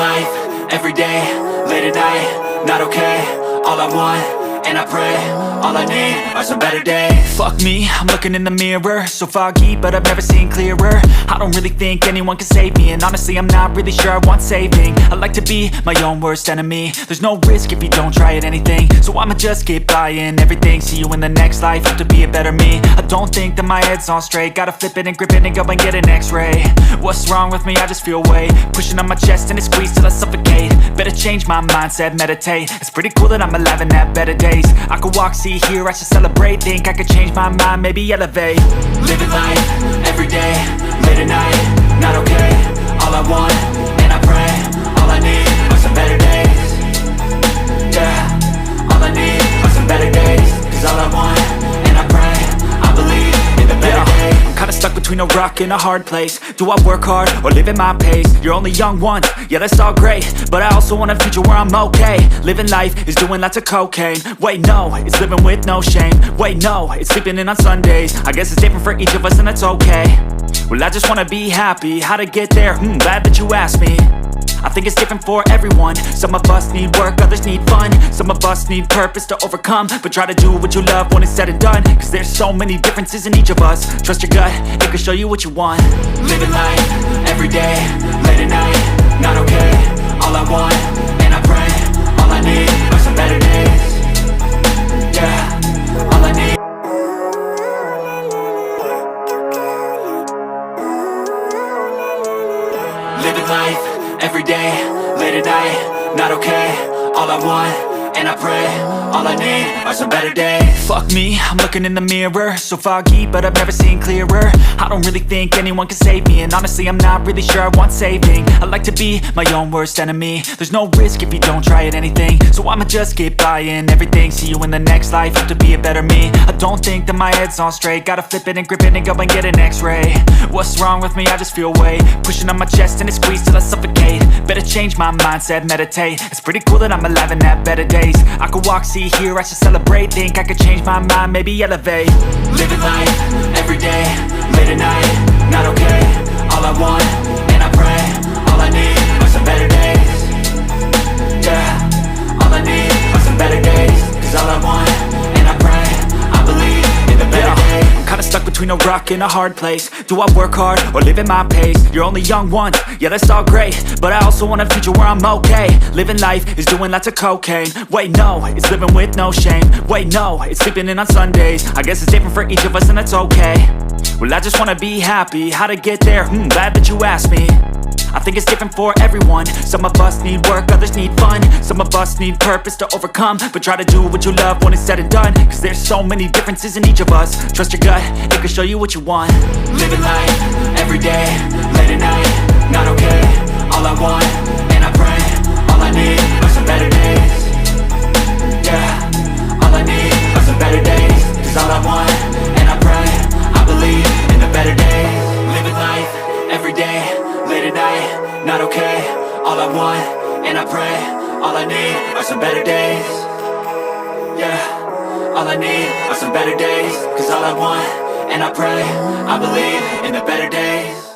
life, everyday, late at night, not okay. All I want, and I pray, all I need are some better days. Fuck me, I'm looking in the mirror, so foggy, but I've never seen clearer. I don't really think anyone can save me, and honestly I'm not really sure I want saving. I like to be my own worst enemy. There's no risk if you don't try at anything, so I'ma just keep buying everything. See you in the next life, have to be a better me. I don't think that my head's on straight, gotta flip it and grip it and go and get an x-ray. What's wrong with me? I just feel weight pushing on my chest and it squeezes till I suffocate. Better change my mindset, meditate. It's pretty cool that I'm alive and have better days. I could walk, see, hear, I should celebrate. Think I could change my mind, maybe elevate. Living life, everyday, late at night, not okay. All I want, and I pray, all I need are some better days. Yeah, all I need are some better days. Cause all I want, and I pray, I believe in the better days. I'm kinda stuck between a rock and a hard place. Do I work hard or live at my pace? You're only young once, yeah that's all great, but I also want a future where I'm okay. Living life is doing lots of cocaine. Wait no, it's living with no shame. Wait no, it's sleeping in on Sundays. I guess it's different for each of us and that's okay. Well I just wanna be happy, how to get there? Glad that you asked me. I think it's different for everyone. Some of us need work, others need fun. Some of us need purpose to overcome. But try to do what you love when it's said and done. Cause there's so many differences in each of us. Trust your gut, it can show you what you want. Living life, everyday, late at night, not okay. All I want, and I pray, all I need are some better days. Yeah, all I need. Living life, everyday, late at night, not okay. All I want, and I pray, all I need are some better days. Fuck me, I'm looking in the mirror, so foggy, but I've never seen clearer. I don't really think anyone can save me, and honestly I'm not really sure I want saving. I like to be my own worst enemy. There's no risk if you don't try at anything, so I'ma just keep buying everything. See you in the next life, have to be a better me. I don't think that my head's on straight, gotta flip it and grip it and go and get an x-ray. What's wrong with me? I just feel weight pushing on my chest and it squeezes till I suffocate. Better change my mindset, meditate. It's pretty cool that I'm alive and have better days. I could walk, see, hear, I should celebrate. Think I could change my mind, maybe elevate. Living life, everyday, late at night, not okay. All I want, and I pray, all I need are some better days. Yeah, all I need are some better days. Cause all I want, and I pray, I believe in the better days. I'm kinda stuck between a rock and a hard place. Do I work hard or live at my pace? You're only young once, yeah that's all great, but I also want a future where I'm okay. Living life is doing lots of cocaine. Wait no, it's living with no shame. Wait no, it's sleeping in on Sundays. I guess it's different for each of us and that's okay. Well I just wanna be happy, how to get there? Glad that you asked me. I think it's different for everyone. Some of us need work, others need fun. Some of us need purpose to overcome. But try to do what you love when it's said and done. Cause there's so many differences in each of us. Trust your gut, it can show you what you want. Living life, everyday, late at night, not okay. All I want, and I pray, all I need are some better days. Yeah, all I need are some better days. Cause all I want, and I pray, I believe in the better days. Living life, everyday, late at night, not okay. All I want, and I pray, all I need are some better days. Yeah, all I need are some better days. Cause all I want, and I pray, I believe in the better days.